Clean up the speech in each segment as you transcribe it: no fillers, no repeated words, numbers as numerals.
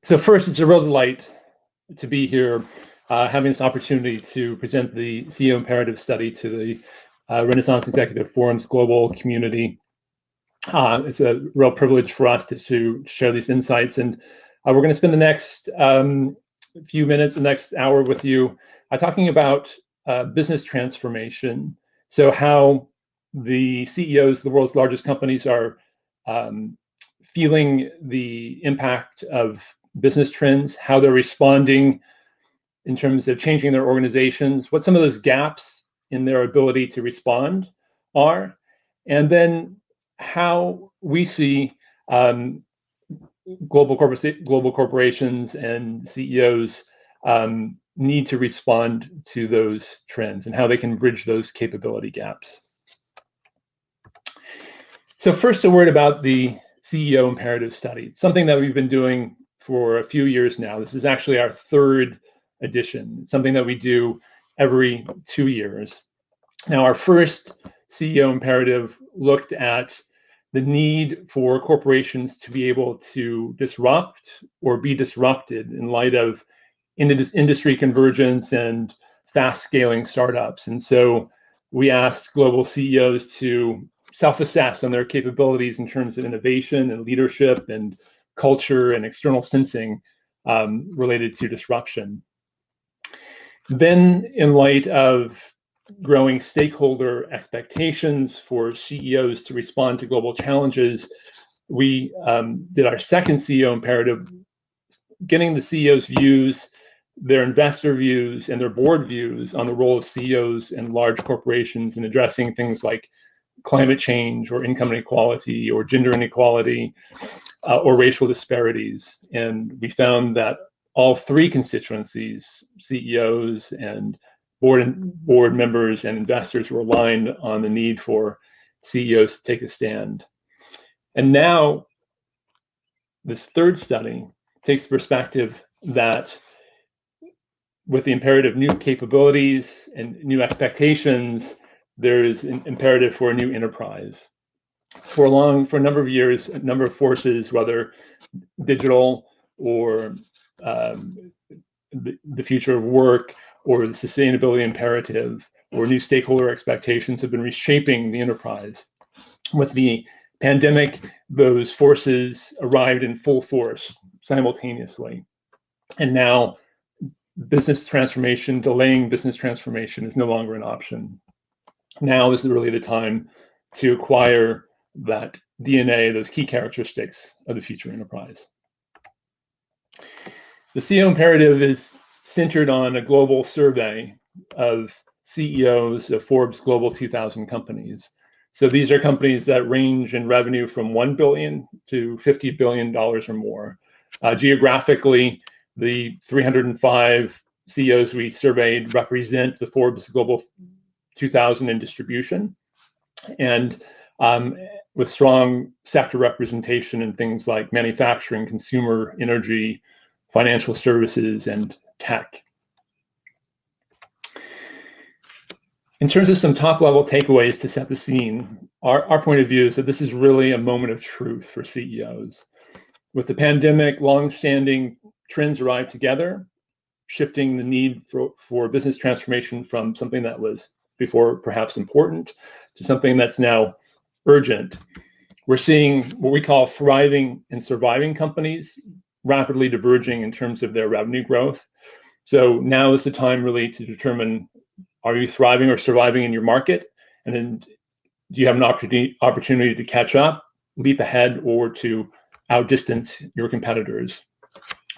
So first, it's a real delight to be here, having this opportunity to present the CEO Imperative Study to the Renaissance Executive Forum's global community. It's a real privilege for us to share these insights, and we're going to spend the next few minutes, the next hour with you, talking about business transformation. So how the CEOs of the world's largest companies are feeling the impact of business trends, how they're responding in terms of changing their organizations, what some of those gaps in their ability to respond are, and then how we see global corporations and CEOs need to respond to those trends and how they can bridge those capability gaps. So first, a word about the CEO Imperative Study, something that we've been doing for a few years now. This is actually our third edition, something that we do every 2 years. Now, our first CEO Imperative looked at the need for corporations to be able to disrupt or be disrupted in light of industry convergence and fast scaling startups. And so we asked global CEOs to self-assess on their capabilities in terms of innovation and leadership and culture and external sensing related to disruption. Then, in light of growing stakeholder expectations for CEOs to respond to global challenges, we did our second CEO Imperative, getting the CEOs' views, their investor views, and their board views on the role of CEOs in large corporations in addressing things like climate change or income inequality or gender inequality or racial disparities. And we found that all three constituencies, CEOs and board members and investors, were aligned on the need for CEOs to take a stand. And now this third study takes the perspective that with the imperative new capabilities and new expectations, there is an imperative for a new enterprise. For a number of years, a number of forces, whether digital or the future of work or the sustainability imperative or new stakeholder expectations, have been reshaping the enterprise. With the pandemic, those forces arrived in full force simultaneously. And now business transformation, delaying business transformation, is no longer an option. Now is really the time to acquire that DNA, those key characteristics of the future enterprise. The CEO Imperative is centered on a global survey of CEOs of Forbes Global 2000 companies. So these are companies that range in revenue from $1 billion to $50 billion or more. Geographically, the 305 CEOs we surveyed represent the Forbes Global 2000 in distribution, and with strong sector representation in things like manufacturing, consumer, energy, financial services, and tech. In terms of some top-level takeaways to set the scene, our point of view is that this is really a moment of truth for CEOs. With the pandemic, long-standing trends arrived together, shifting the need for business transformation from something that was before perhaps important to something that's now urgent. We're seeing what we call thriving and surviving companies rapidly diverging in terms of their revenue growth. So now is the time really to determine, are you thriving or surviving in your market? And then do you have an opportunity to catch up, leap ahead, or to outdistance your competitors?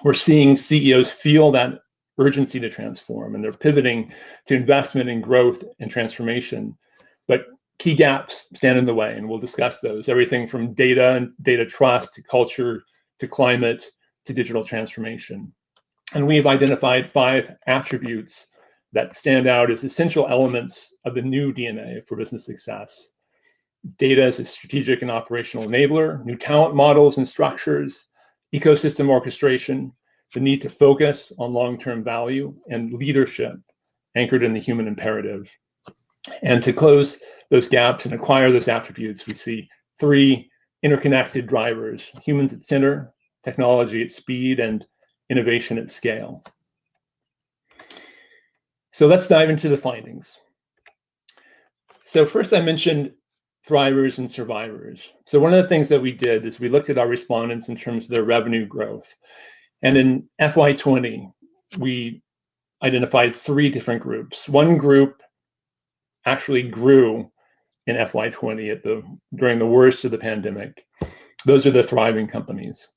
We're seeing CEOs feel that urgency to transform, and they're pivoting to investment in growth and transformation. But key gaps stand in the way, and we'll discuss those. Everything from data and data trust to culture to climate to digital transformation. And we've identified 5 attributes that stand out as essential elements of the new DNA for business success. Data as a strategic and operational enabler, new talent models and structures, ecosystem orchestration, the need to focus on long-term value, and leadership anchored in the human imperative. And to close those gaps and acquire those attributes, we see 3 interconnected drivers: humans at center, technology at speed, and innovation at scale. So let's dive into the findings. So first I mentioned thrivers and survivors. So one of the things that we did is we looked at our respondents in terms of their revenue growth. And in FY20, we identified 3 different groups. One group actually grew in FY20 during the worst of the pandemic. Those are the thriving companies.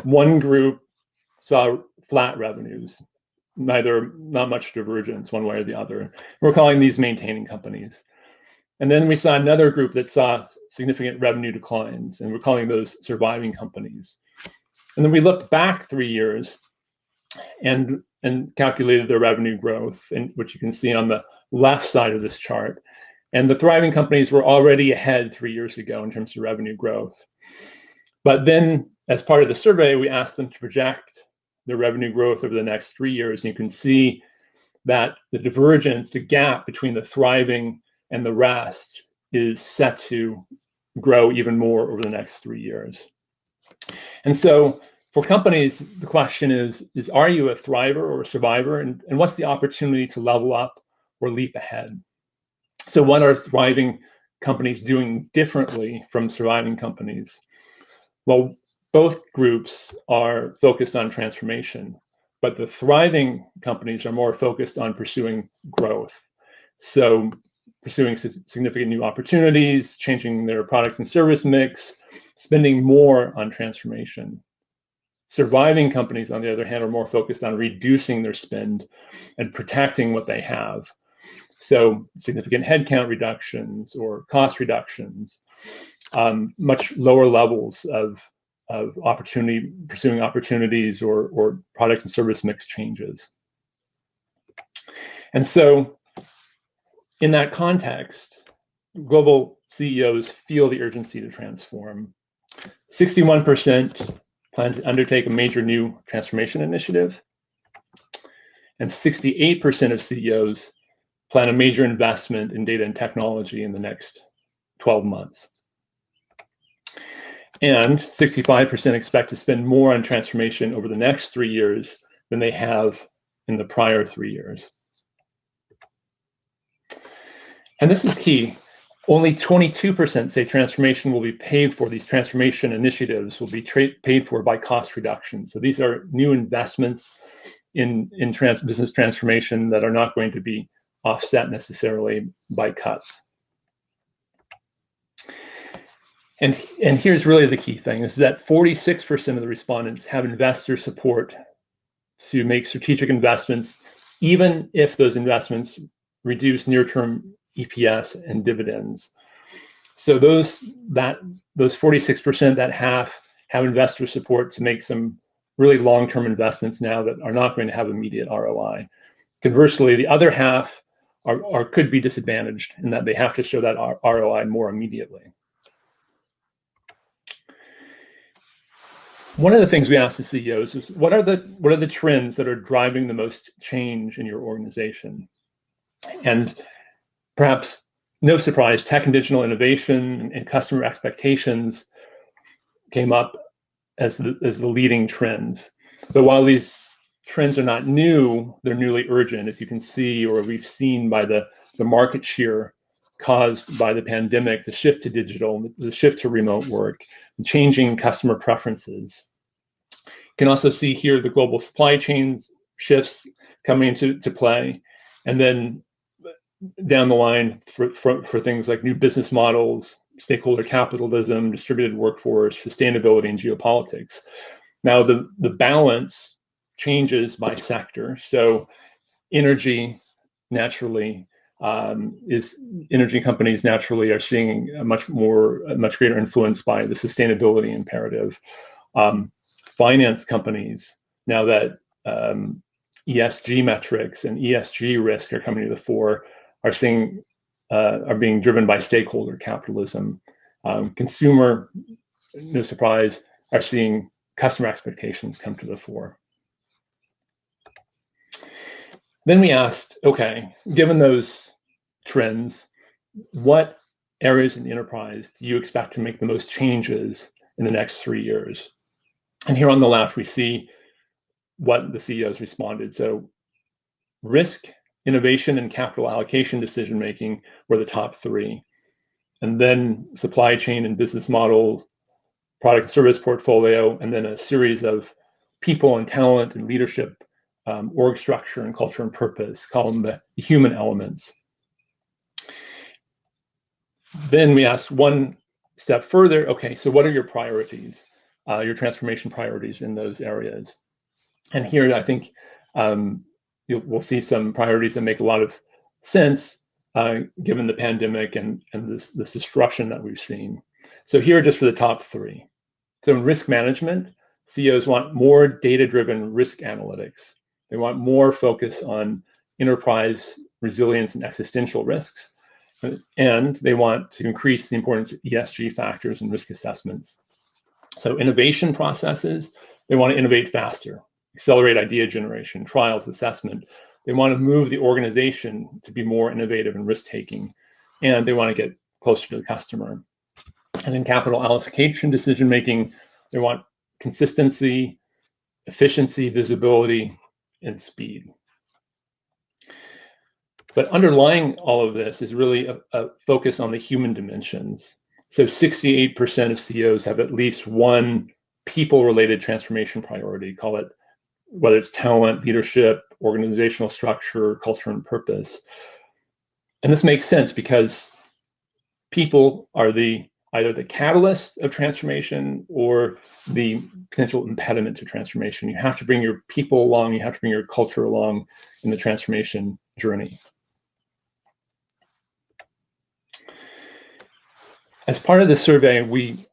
One group saw flat revenues, not much divergence one way or the other. We're calling these maintaining companies. And then we saw another group that saw significant revenue declines, and we're calling those surviving companies. And then we looked back 3 years and calculated their revenue growth, which you can see on the left side of this chart. And the thriving companies were already ahead 3 years ago in terms of revenue growth. But then, as part of the survey, we asked them to project their revenue growth over the next 3 years. And you can see that the divergence, the gap between the thriving and the rest is set to grow even more over the next 3 years. And so for companies, the question is are you a thriver or a survivor? And what's the opportunity to level up or leap ahead? So what are thriving companies doing differently from surviving companies? Well, both groups are focused on transformation, but the thriving companies are more focused on pursuing growth. So pursuing significant new opportunities, changing their products and service mix, spending more on transformation. Surviving companies, on the other hand, are more focused on reducing their spend and protecting what they have. So significant headcount reductions or cost reductions, much lower levels of pursuing opportunities or product and service mix changes. And so in that context, global CEOs feel the urgency to transform. 61% plan to undertake a major new transformation initiative, and 68% of CEOs plan a major investment in data and technology in the next 12 months. And 65% expect to spend more on transformation over the next 3 years than they have in the prior 3 years. And this is key. Only 22% say transformation will be paid for. These transformation initiatives will be paid for by cost reduction. So these are new investments in business transformation that are not going to be offset necessarily by cuts. And here's really the key thing, is that 46% of the respondents have investor support to make strategic investments, even if those investments reduce near-term EPS and dividends. So those 46%, that half, have investor support to make some really long-term investments now that are not going to have immediate ROI. Conversely, the other half could be disadvantaged in that they have to show that ROI more immediately. One of the things we asked the CEOs is, what are the trends that are driving the most change in your organization? And perhaps no surprise, tech and digital innovation and customer expectations came up as the leading trends. But while these trends are not new, they're newly urgent, as you can see, or we've seen by the market share caused by the pandemic, the shift to digital, the shift to remote work, changing customer preferences. You can also see here the global supply chains shifts coming into play, and then down the line for things like new business models, stakeholder capitalism, distributed workforce, sustainability, and geopolitics. Now the balance changes by sector. So energy naturally energy companies naturally are seeing a much greater influence by the sustainability imperative. Finance companies, now that ESG metrics and ESG risk are coming to the fore, are being driven by stakeholder capitalism. Consumer, no surprise, are seeing customer expectations come to the fore. Then we asked, okay, given those trends, what areas in the enterprise do you expect to make the most changes in the next 3 years? And here on the left, we see what the CEOs responded. So risk, innovation, and capital allocation decision-making were the top three. And then supply chain and business models, product and service portfolio, and then a series of people and talent and leadership, org structure and culture and purpose, call them the human elements. Then we asked one step further, okay, so what are your priorities, your transformation priorities in those areas? And here I think we'll see some priorities that make a lot of sense given the pandemic and this disruption that we've seen. So here are just for the top three. So in risk management, CEOs want more data-driven risk analytics. They want more focus on enterprise resilience and existential risks. And they want to increase the importance of ESG factors and risk assessments. So innovation processes, they want to innovate faster, accelerate idea generation, trials, assessment. They want to move the organization to be more innovative and risk-taking, and they want to get closer to the customer. And in capital allocation decision-making, they want consistency, efficiency, visibility, and speed. But underlying all of this is really a focus on the human dimensions. So 68% of CEOs have at least one people-related transformation priority, call it whether it's talent, leadership, organizational structure, culture, and purpose. And this makes sense because people are either the catalyst of transformation or the potential impediment to transformation. You have to bring your people along, you have to bring your culture along in the transformation journey. As part of the survey, we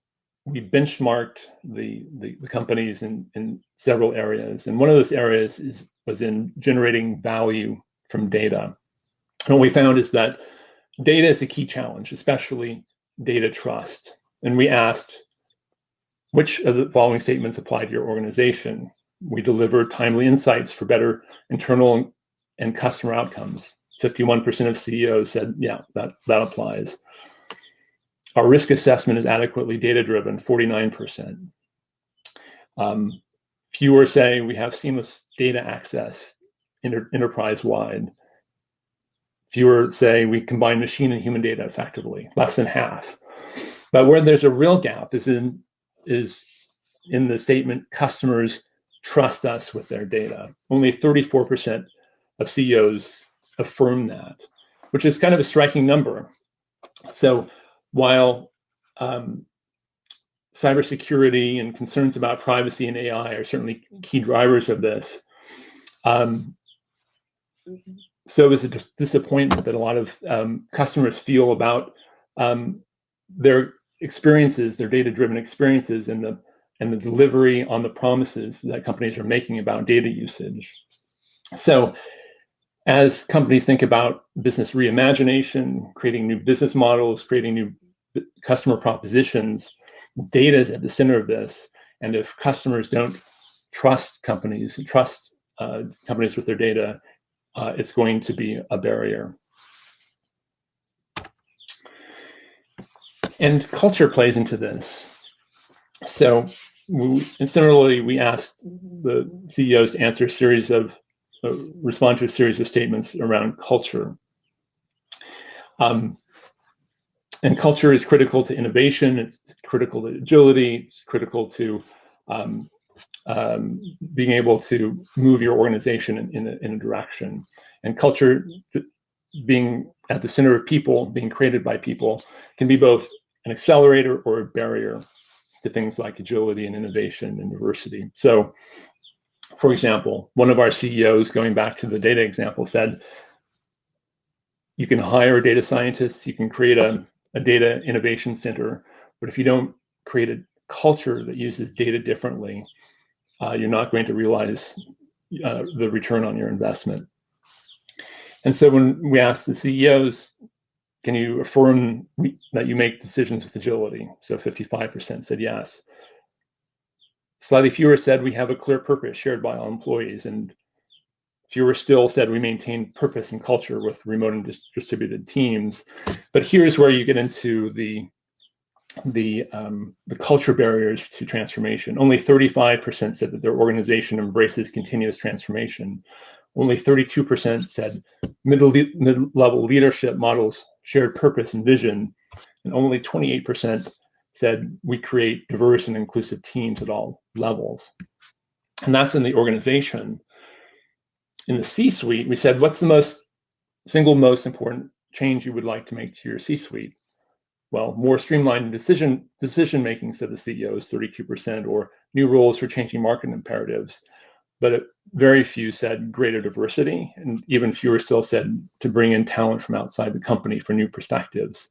benchmarked the companies in several areas. And one of those areas was in generating value from data. And what we found is that data is a key challenge, especially data trust. And we asked, which of the following statements apply to your organization? We deliver timely insights for better internal and customer outcomes. 51% of CEOs said, yeah, that applies. Our risk assessment is adequately data-driven, 49%. Fewer say we have seamless data access enterprise-wide. Fewer say we combine machine and human data effectively, less than half. But where there's a real gap is in the statement, customers trust us with their data. Only 34% of CEOs affirm that, which is kind of a striking number. So while cybersecurity and concerns about privacy and AI are certainly key drivers of this, so is a disappointment that a lot of customers feel about their experiences, their data-driven experiences, and the delivery on the promises that companies are making about data usage. So as companies think about business reimagination, creating new business models, creating new customer propositions, data is at the center of this. And if customers don't trust companies with their data, it's going to be a barrier. And culture plays into this. So similarly, we asked the CEOs to answer respond to a series of statements around culture. And culture is critical to innovation, it's critical to agility, it's critical to being able to move your organization in a direction. And culture being at the center of people, being created by people, can be both an accelerator or a barrier to things like agility and innovation and diversity. So, for example, one of our CEOs, going back to the data example, said, you can hire data scientists, you can create a data innovation center, but if you don't create a culture that uses data differently, you're not going to realize the return on your investment. And so when we asked the CEOs, can you affirm that you make decisions with agility? So 55% said yes. Slightly fewer said we have a clear purpose shared by all employees, and fewer still said we maintain purpose and culture with remote and distributed teams. But here's where you get into the the culture barriers to transformation. Only 35% said that their organization embraces continuous transformation. Only 32% said mid-level leadership models shared purpose and vision, and only 28% said we create diverse and inclusive teams at all levels. And that's in the organization. In the C-suite, we said, what's the single most important change you would like to make to your C-suite? Well, more streamlined decision-making, said the CEOs, 32%, or new roles for changing market imperatives. But very few said greater diversity, and even fewer still said to bring in talent from outside the company for new perspectives.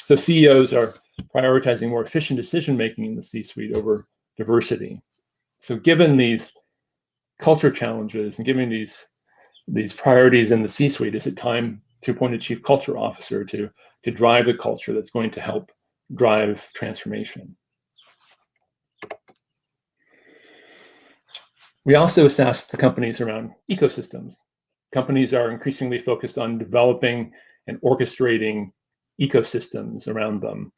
So CEOs are prioritizing more efficient decision-making in the C-suite over diversity. So given these culture challenges and given these priorities in the C-suite, is it time to appoint a chief culture officer to drive the culture that's going to help drive transformation? We also assessed the companies around ecosystems. Companies are increasingly focused on developing and orchestrating ecosystems around them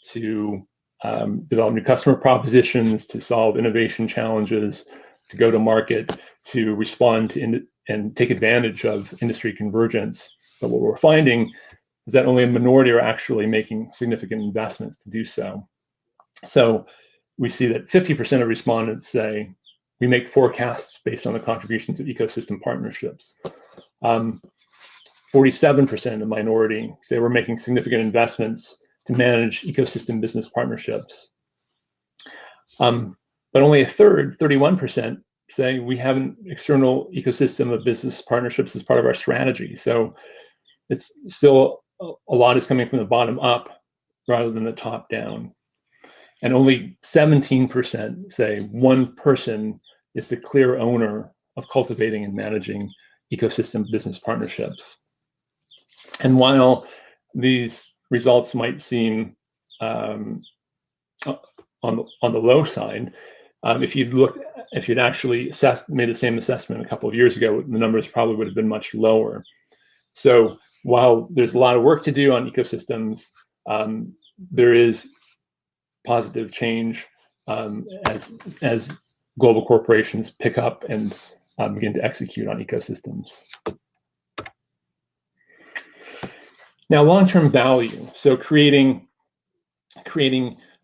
to develop new customer propositions, to solve innovation challenges, to go to market, to respond to and take advantage of industry convergence. But what we're finding is that only a minority are actually making significant investments to do so. So we see that 50% of respondents say we make forecasts based on the contributions of ecosystem partnerships. 47% of minority say we're making significant investments to manage ecosystem business partnerships. But only a third, 31%, say we have an external ecosystem of business partnerships as part of our strategy. So it's still a lot is coming from the bottom up rather than the top down. And only 17% say one person is the clear owner of cultivating and managing ecosystem business partnerships. And while these results might seem on the low side, if you'd actually made the same assessment a couple of years ago, the numbers probably would have been much lower. So while there's a lot of work to do on ecosystems, there is positive change as global corporations pick up and begin to execute on ecosystems. Now, long-term value. So creating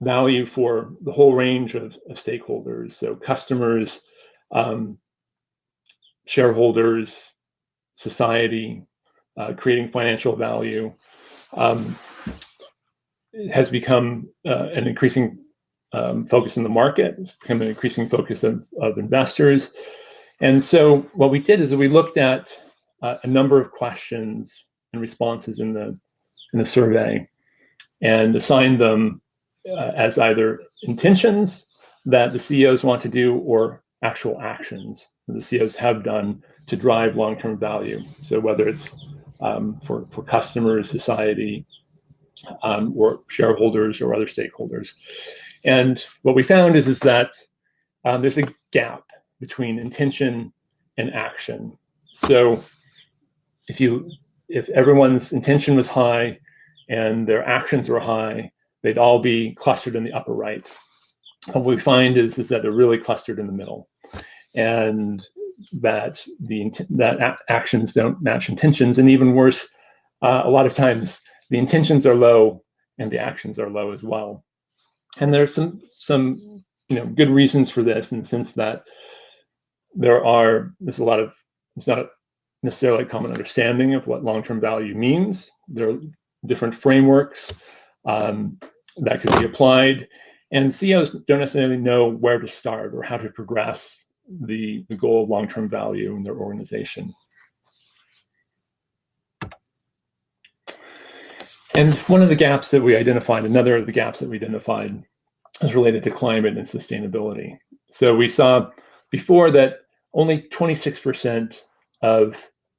value for the whole range of stakeholders. So customers, shareholders, society, creating financial value has become an increasing focus in the market. It's become an increasing focus of investors. And so what we did is we looked at a number of questions and responses in the survey and assigned them as either intentions that the CEOs want to do or actual actions that the CEOs have done to drive long-term value. So whether it's for customers, society, or shareholders or other stakeholders. And what we found is that there's a gap between intention and action. So if everyone's intention was high and their actions were high, they'd all be clustered in the upper right. What we find is that they're really clustered in the middle, and that actions don't match intentions, and even worse, a lot of times the intentions are low and the actions are low as well. And there's some good reasons for this, in the sense that there's not necessarily a common understanding of what long-term value means. There are different frameworks that could be applied, and CEOs don't necessarily know where to start or how to progress the goal of long-term value in their organization. And one of the gaps that we identified, another of the gaps that we identified, is related to climate and sustainability. So we saw before that only 26% of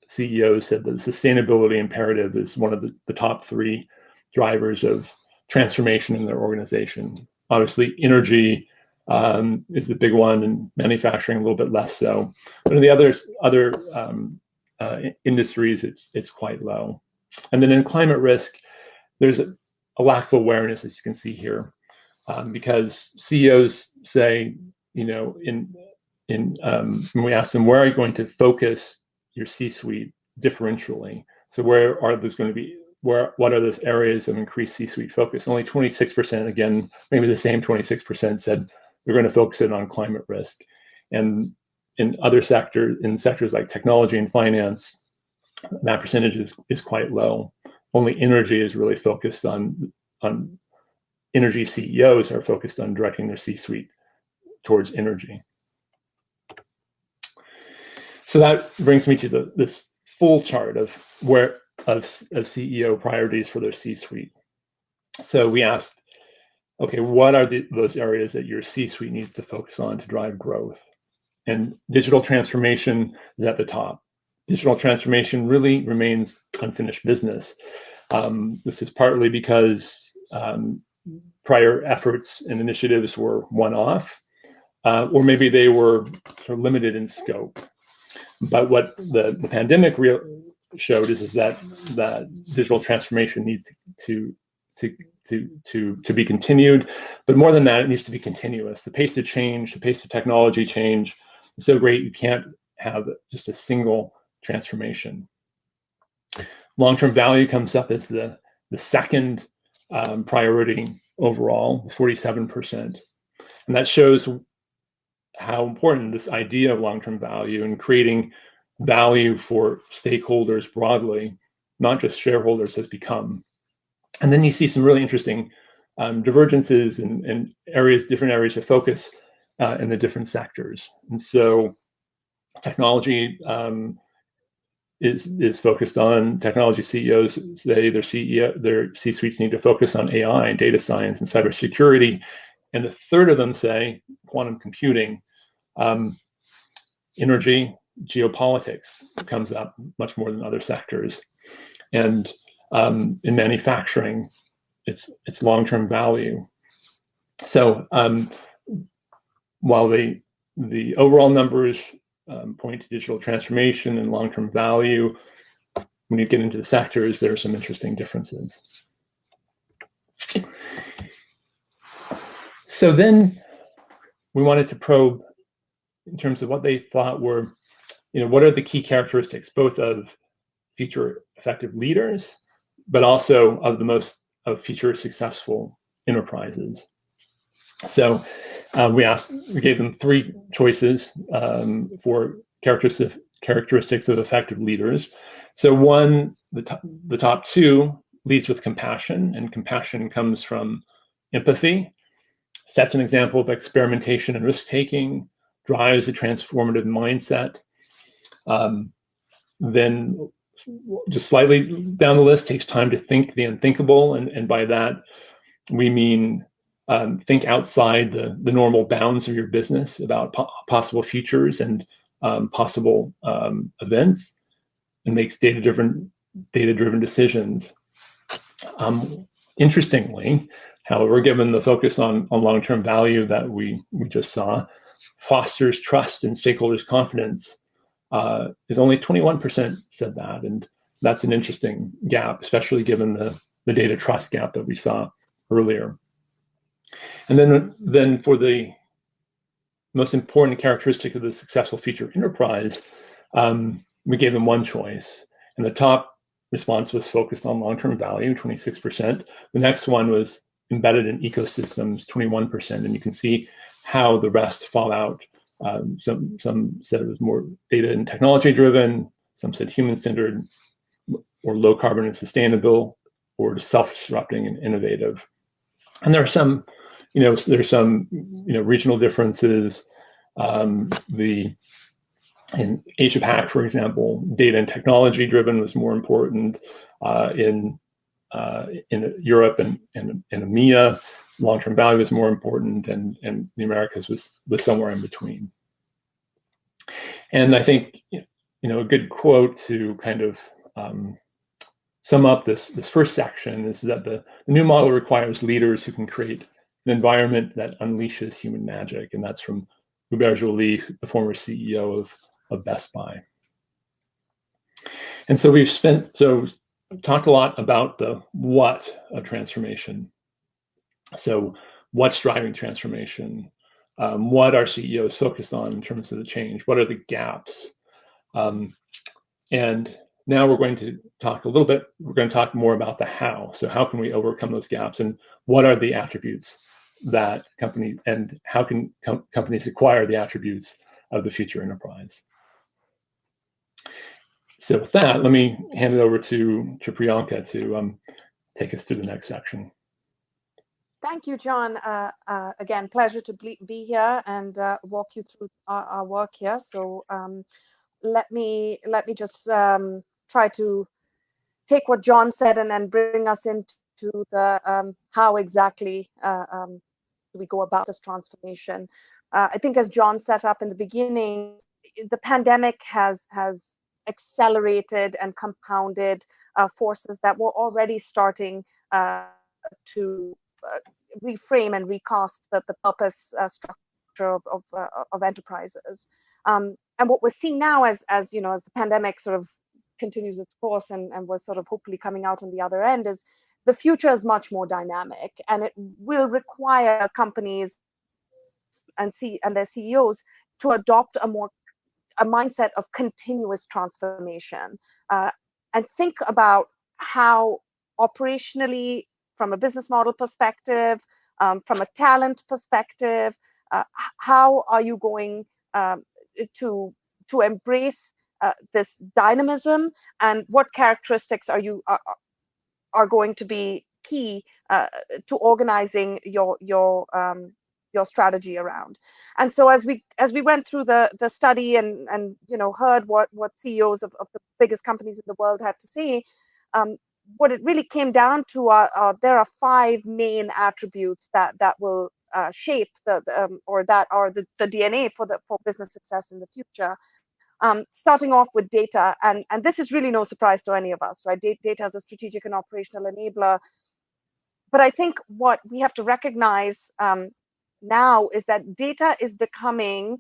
CEOs said that the sustainability imperative is one of the top three drivers of transformation in their organization. Obviously, energy is the big one, and manufacturing a little bit less so. But in the other industries, it's quite low. And then in climate risk, there's a lack of awareness, as you can see here. because CEOs say, when we ask them, where are you going to focus your C-suite differentially? So where are those going to be? What are those areas of increased C-suite focus? Only 26%, again, maybe the same 26% said they're going to focus it on climate risk. And in other sectors, in sectors like technology and finance, that percentage is quite low. Only energy is really focused on energy CEOs are focused on directing their C-suite towards energy. So that brings me to this full chart of CEO priorities for their C-suite. So we asked, okay, what are those areas that your C-suite needs to focus on to drive growth? And digital transformation is at the top. Digital transformation really remains unfinished business. This is partly because prior efforts and initiatives were one-off, or maybe they were sort of limited in scope. But what the pandemic showed is that digital transformation needs to be continued. But more than that, it needs to be continuous. The pace of change, the pace of technology change is so great you can't have just a single transformation. Long-term value comes up as the second priority overall, 47%. And that shows how important this idea of long-term value and creating value for stakeholders broadly, not just shareholders, has become. And then you see some really interesting divergences and different areas of focus in the different sectors. And so technology is focused on technology. CEOs say their C-suites need to focus on AI and data science and cybersecurity. And a third of them say quantum computing. Energy, geopolitics comes up much more than other sectors. And in manufacturing, it's long-term value. So while the overall numbers point to digital transformation and long-term value, when you get into the sectors, there are some interesting differences. So then we wanted to probe in terms of what they thought were, what are the key characteristics, both of future effective leaders, but also of future successful enterprises. So we gave them three choices for characteristics of effective leaders. So one, the top two, leads with compassion, and compassion comes from empathy, sets an example of experimentation and risk-taking, drives a transformative mindset. Then just slightly down the list, takes time to think the unthinkable, and by that we mean think outside the normal bounds of your business about possible futures and possible events, and makes data-driven decisions. Interestingly, however, given the focus on long-term value that we just saw, fosters trust and stakeholders' confidence is only 21% said that, and that's an interesting gap, especially given the data trust gap that we saw earlier. And then for the most important characteristic of the successful future enterprise, we gave them one choice, and the top response was focused on long-term value, 26%. The next one was embedded in ecosystems, 21%, and you can see how the rest fall out. Some said it was more data and technology driven, some said human-centered or low carbon and sustainable, or self-disrupting and innovative. And there are some, regional differences. In Asia Pac, for example, data and technology driven was more important. In Europe and EMEA, long-term value was more important, and the Americas was somewhere in between. And I think a good quote to kind of sum up this first section is that the new model requires leaders who can create an environment that unleashes human magic, and that's from Hubert Joly, the former CEO of Best Buy. And so we've talked a lot about the what of transformation. So what's driving transformation, what are CEOs focused on in terms of the change, what are the gaps. And now we're going to talk more about the how. So how can we overcome those gaps, and what are the attributes that companies, and how can companies acquire the attributes of the future enterprise? So with that, let me hand it over to Priyanka to take us through the next section. Thank you, John. Again, pleasure to be here and walk you through our work here. So let me just try to take what John said and then bring us into the how exactly we go about this transformation. I think, as John set up in the beginning, the pandemic has accelerated and compounded forces that were already starting to reframe and recast the purpose structure of enterprises. And what we're seeing now, as the pandemic sort of continues its course and we're sort of hopefully coming out on the other end, is the future is much more dynamic, and it will require companies and their CEOs to adopt a mindset of continuous transformation, and think about how operationally, from a business model perspective, from a talent perspective, how are you going to embrace this dynamism, and what characteristics are going to be key to organizing your strategy around. And so as we went through the study and heard what CEOs of the biggest companies in the world had to say, what it really came down to there are 5 main attributes that will shape or that are the DNA for business success in the future. Starting off with data, and this is really no surprise to any of us, right? Data is a strategic and operational enabler. But I think what we have to recognize now is that data is becoming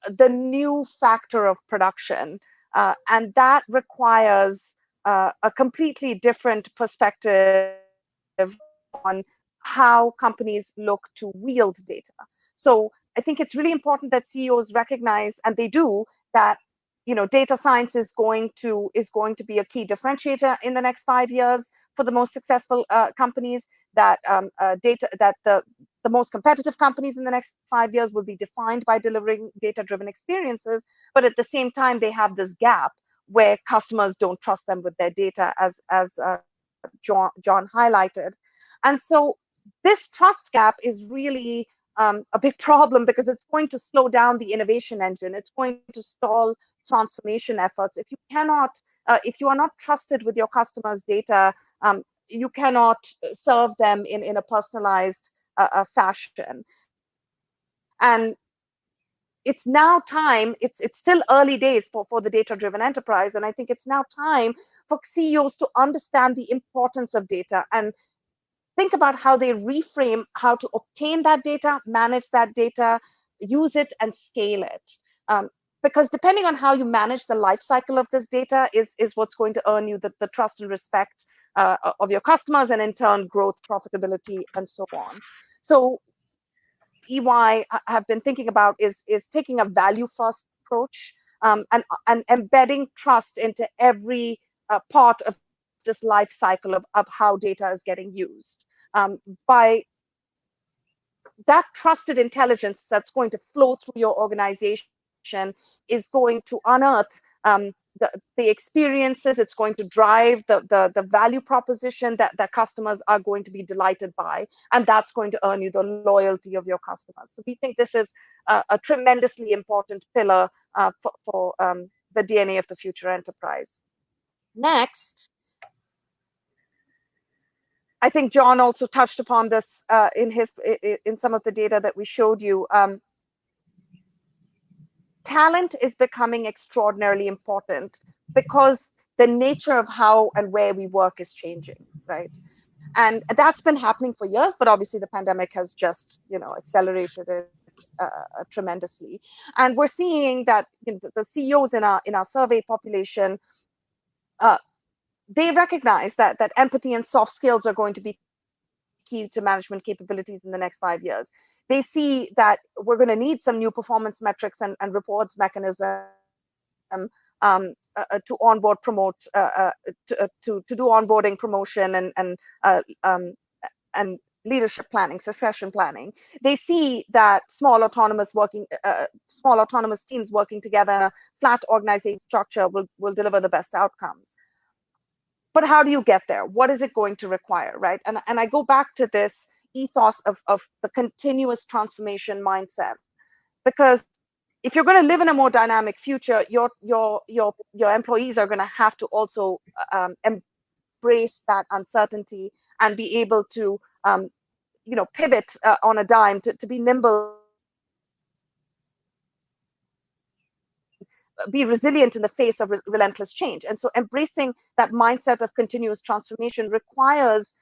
the new factor of production, and that requires a completely different perspective on how companies look to wield data. So I think it's really important that CEOs recognize, and they do, that data science is going to be a key differentiator in the next 5 years for the most successful companies. That the most competitive companies in the next 5 years will be defined by delivering data-driven experiences, but at the same time they have this gap where customers don't trust them with their data, as John highlighted. And so this trust gap is really a big problem, because it's going to slow down the innovation engine. It's going to stall transformation efforts. If you are not trusted with your customers' data, you cannot serve them in a personalized fashion. And it's now time, it's still early days for the data-driven enterprise, and I think it's now time for CEOs to understand the importance of data and think about how they reframe how to obtain that data, manage that data, use it, and scale it. Because depending on how you manage the life cycle of this data is what's going to earn you the trust and respect of your customers, and in turn growth, profitability, and so on. So EY have been thinking about is taking a value first approach, and embedding trust into every part of this life cycle of how data is getting used. By that trusted intelligence that's going to flow through your organization is going to unearth the experiences. It's going to drive the value proposition that customers are going to be delighted by, and that's going to earn you the loyalty of your customers. So we think this is a tremendously important pillar for the DNA of the future enterprise. Next, I think John also touched upon this in some of the data that we showed you. Talent is becoming extraordinarily important because the nature of how and where we work is changing, right? And that's been happening for years, but obviously the pandemic has just accelerated it tremendously. And we're seeing that the CEOs in our survey population, they recognize that empathy and soft skills are going to be key to management capabilities in the next 5 years. They see that we're going to need some new performance metrics and rewards mechanism to onboard, promote, to do onboarding, promotion, and leadership planning, succession planning. They see that small autonomous teams working together in a flat organization structure will deliver the best outcomes. But how do you get there? What is it going to require, right? And I go back to this ethos of the continuous transformation mindset, because if you're going to live in a more dynamic future, your employees are going to have to also embrace that uncertainty and be able to pivot on a dime, to be nimble, be resilient in the face of relentless change. And so embracing that mindset of continuous transformation requires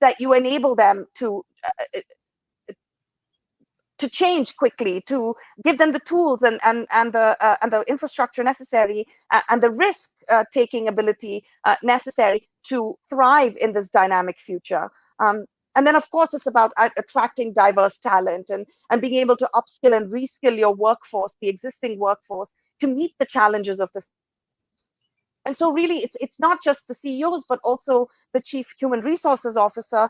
that you enable them to change quickly, to give them the tools and the infrastructure necessary, and the risk taking ability necessary to thrive in this dynamic future. And then, of course, it's about attracting diverse talent and being able to upskill and reskill your workforce, the existing workforce, to meet the challenges of the. And so really, it's not just the CEOs, but also the Chief Human Resources Officer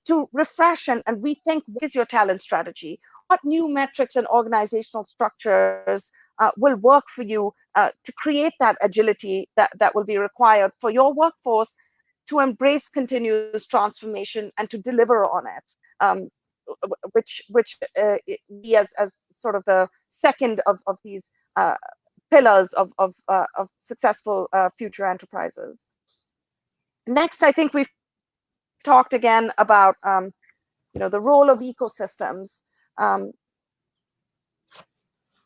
to refresh and rethink what is your talent strategy, what new metrics and organizational structures will work for you to create that agility that will be required for your workforce to embrace continuous transformation and to deliver on it, which we as sort of the second of these pillars of successful future enterprises. Next, I think we've talked again about the role of ecosystems.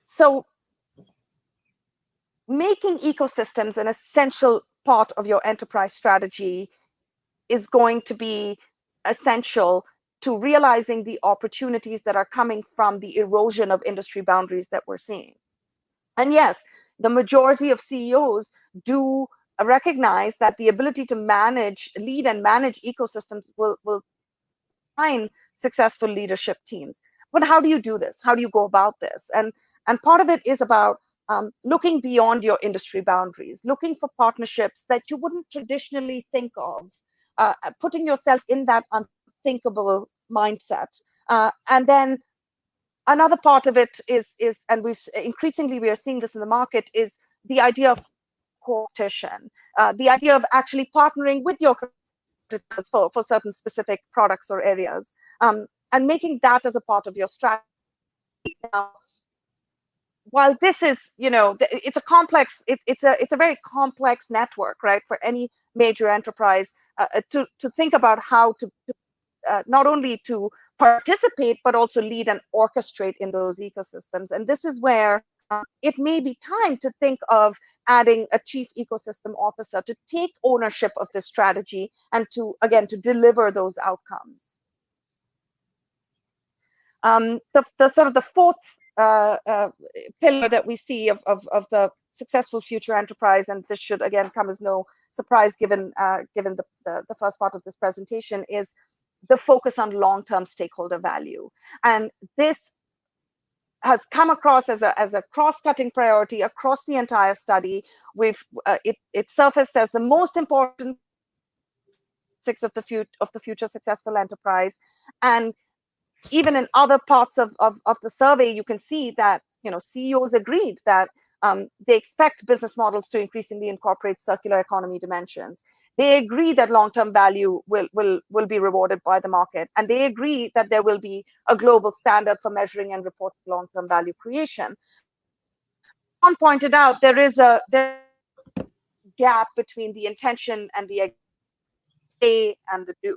So making ecosystems an essential part of your enterprise strategy is going to be essential to realizing the opportunities that are coming from the erosion of industry boundaries that we're seeing. And yes, the majority of CEOs do recognize that the ability to lead and manage ecosystems will define successful leadership teams. But how do you do this? How do you go about this? And part of it is about looking beyond your industry boundaries, looking for partnerships that you wouldn't traditionally think of, putting yourself in that unthinkable mindset. And then another part of it is, and we are seeing this in the market, is the idea of competition, the idea of actually partnering with your competitors for certain specific products or areas, and making that as a part of your strategy. Now, while this is, it's a complex, it's a very complex network, right, for any major enterprise to think about how to not only to participate, but also lead and orchestrate in those ecosystems. And this is where it may be time to think of adding a chief ecosystem officer to take ownership of this strategy and to deliver those outcomes. The sort of the fourth pillar that we see of the successful future enterprise, and this should again come as no surprise given the first part of this presentation, is the focus on long-term stakeholder value. And this has come across as a cross-cutting priority across the entire study. It surfaced as the most important of the future successful enterprise. And even in other parts of the survey, you can see that CEOs agreed that they expect business models to increasingly incorporate circular economy dimensions. They agree that long-term value will be rewarded by the market, and they agree that there will be a global standard for measuring and reporting long-term value creation. John pointed out there is a gap between the intention and the say and the do.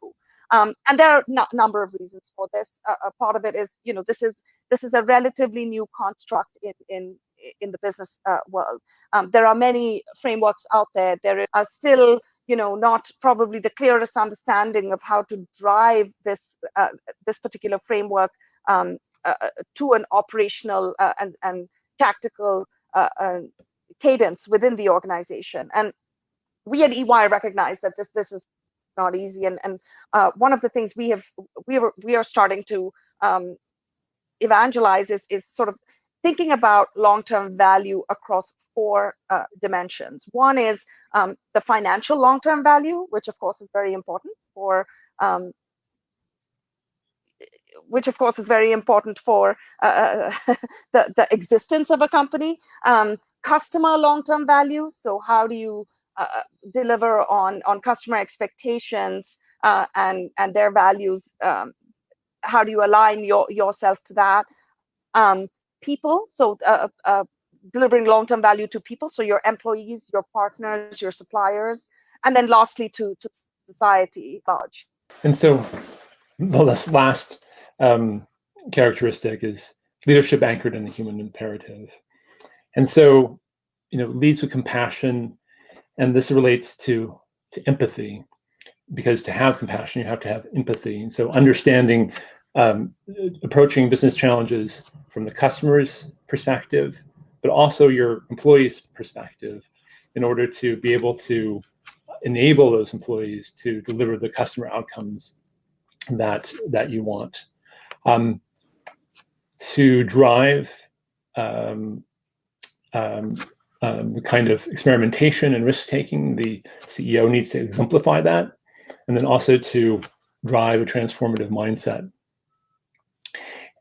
And there are a number of reasons for this. Part of it is, this is a relatively new construct in the business world. There are many frameworks out there. There is still, not probably the clearest understanding of how to drive this particular framework to an operational and tactical cadence within the organization. And we at EY recognize that this is not easy. And one of the things we are starting to evangelize is sort of thinking about long-term value across four dimensions. One is the financial long-term value, which of course is very important for the existence of a company. Customer long-term value. So how do you deliver on customer expectations and their values? How do you align yourself to that? People, so delivering long-term value to people, so your employees, your partners, your suppliers, and then lastly to society at large. And so the last characteristic is leadership anchored in the human imperative. And so, leads with compassion, and this relates to empathy, because to have compassion, you have to have empathy. And so understanding, approaching business challenges from the customer's perspective, but also your employees' perspective, in order to be able to enable those employees to deliver the customer outcomes that you want. To drive kind of experimentation and risk-taking, the CEO needs to exemplify that, and then also to drive a transformative mindset.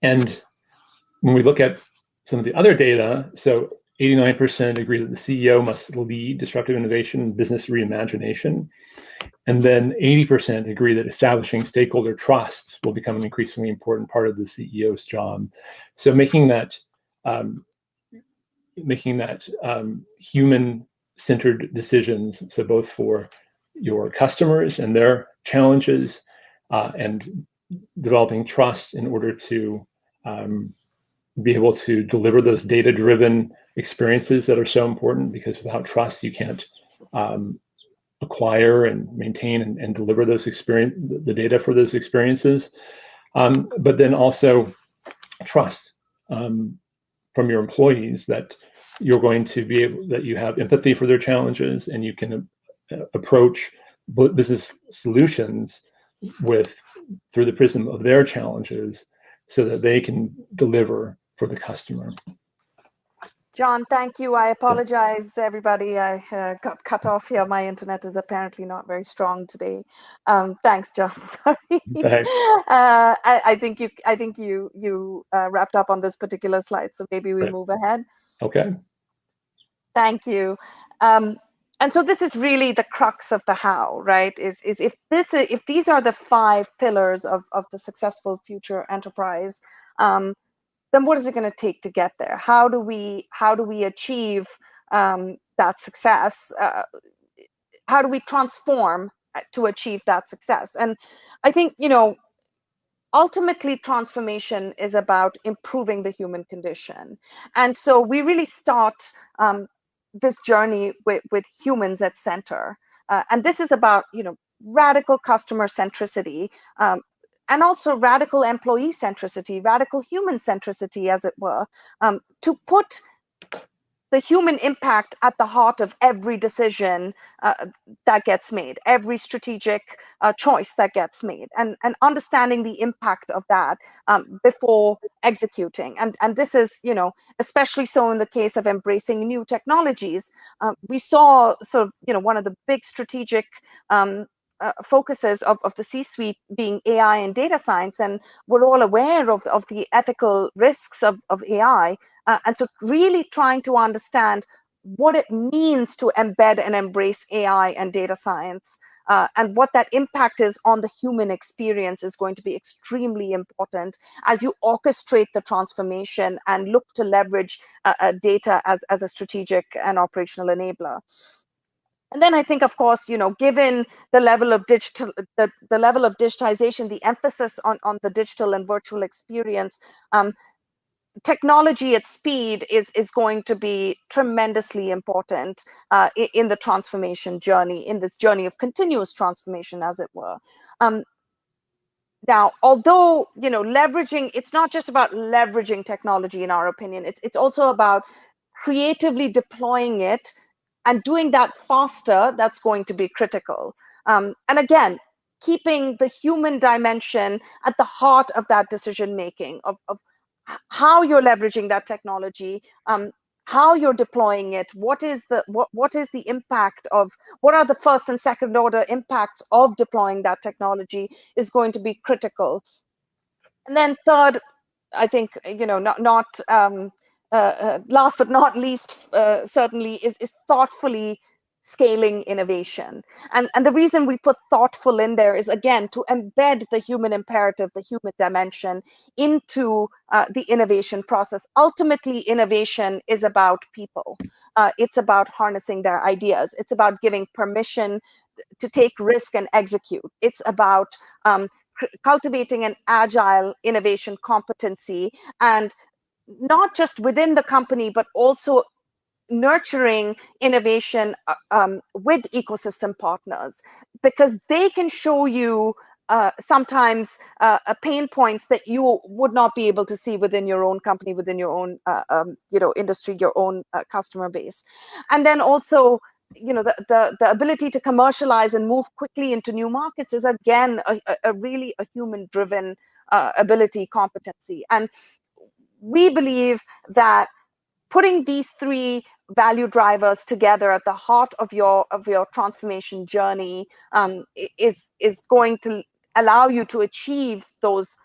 And when we look at some of the other data, so 89% agree that the CEO must lead disruptive innovation and business reimagination. And then 80% agree that establishing stakeholder trust will become an increasingly important part of the CEO's job. So making that human-centered decisions, so both for your customers and their challenges, and developing trust in order to be able to deliver those data-driven experiences that are so important, because without trust, you can't acquire and maintain and deliver the data for those experiences. But then also trust from your employees that you're going to be able, that you have empathy for their challenges, and you can approach business solutions through the prism of their challenges, so that they can deliver for the customer. John, thank you. I apologize, everybody. I got cut off here. My internet is apparently not very strong today. Thanks, John. Sorry. Thanks. I think you wrapped up on this particular slide, so maybe we move ahead. Okay. Thank you. And so this is really the crux of the how, right? Is if these are the 5 pillars of the successful future enterprise, then what is it going to take to get there? How do we achieve that success? How do we transform to achieve that success? And I think, ultimately transformation is about improving the human condition. And so we really start this journey with humans at center. And this is about, radical customer centricity, and also radical employee centricity, radical human centricity, as it were, to put the human impact at the heart of every decision that gets made, every strategic choice that gets made, and understanding the impact of that before executing. And this is, especially so in the case of embracing new technologies. We saw sort of, one of the big strategic focuses of the C-suite being AI and data science, and we're all aware of the ethical risks of AI, and so really trying to understand what it means to embed and embrace AI and data science, and what that impact is on the human experience is going to be extremely important as you orchestrate the transformation and look to leverage data as a strategic and operational enabler. And then I think, of course, given the level of the level of digitization, the emphasis on the digital and virtual experience, technology at speed is going to be tremendously important in the transformation journey, in this journey of continuous transformation, as it were. Now, although leveraging, it's not just about leveraging technology, in our opinion. It's also about creatively deploying it and doing that faster, that's going to be critical. And again, keeping the human dimension at the heart of that decision making, of how you're leveraging that technology, how you're deploying it, what is the impact of, what are the first and second order impacts of deploying that technology is going to be critical. And then third, I think, last but not least, certainly is thoughtfully scaling innovation. And the reason we put thoughtful in there is, again, to embed the human imperative, the human dimension into the innovation process. Ultimately, innovation is about people. It's about harnessing their ideas. It's about giving permission to take risk and execute. It's about cultivating an agile innovation competency, and not just within the company, but also nurturing innovation with ecosystem partners, because they can show you sometimes pain points that you would not be able to see within your own company, within your own industry, your own customer base. And then also, the ability to commercialize and move quickly into new markets is, again, a really a human driven ability, competency. And we believe that putting these three value drivers together at the heart of your transformation journey is going to allow you to achieve those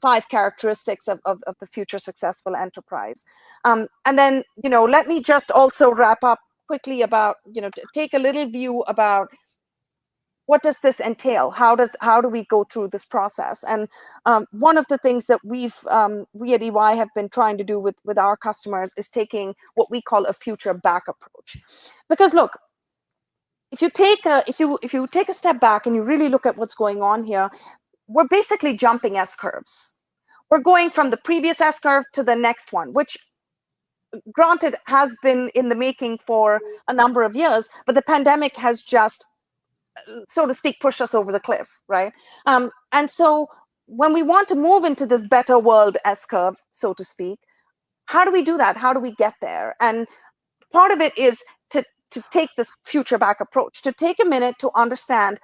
five characteristics of the future successful enterprise. And then, let me just also wrap up quickly about, to take a little view about what does this entail? How do we go through this process? And one of the things that we at EY have been trying to do with our customers is taking what we call a future back approach. Because look, if you take a step back and you really look at what's going on here, we're basically jumping S curves. We're going from the previous S curve to the next one, which, granted, has been in the making for a number of years, but the pandemic has just, so to speak, pushed us over the cliff, right? And so when we want to move into this better world S curve, so to speak, how do we do that? How do we get there? And part of it is to take this future back approach, to take a minute to understand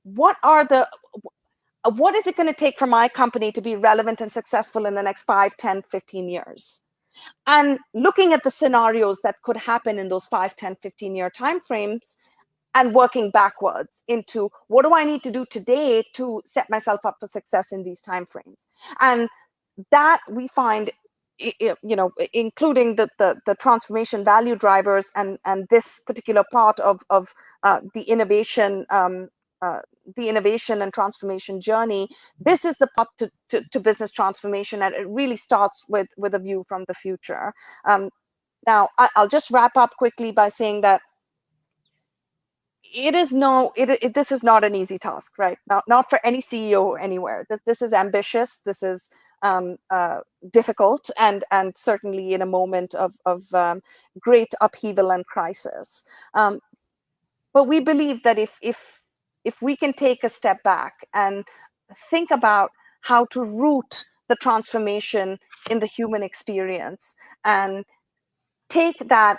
what is it going to take for my company to be relevant and successful in the next 5, 10, 15 years? And looking at the scenarios that could happen in those 5, 10, 15-year timeframes, and working backwards into what do I need to do today to set myself up for success in these timeframes. And that we find, including the transformation value drivers and this particular part of the innovation and transformation journey, this is the path to business transformation, and it really starts with a view from the future. Now, I'll just wrap up quickly by saying that this is not an easy task, right? Not for any CEO anywhere. This is ambitious. This is difficult, and certainly in a moment of great upheaval and crisis. But we believe that if we can take a step back and think about how to root the transformation in the human experience, and take that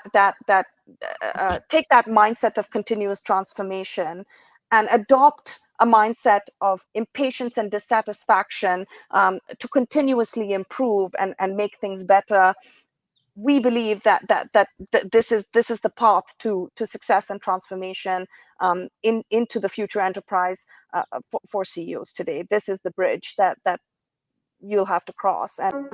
mindset of continuous transformation and adopt a mindset of impatience and dissatisfaction to continuously improve and make things better, we believe that this is the path to success and transformation into the future enterprise for CEOs today. This is the bridge that you'll have to cross. And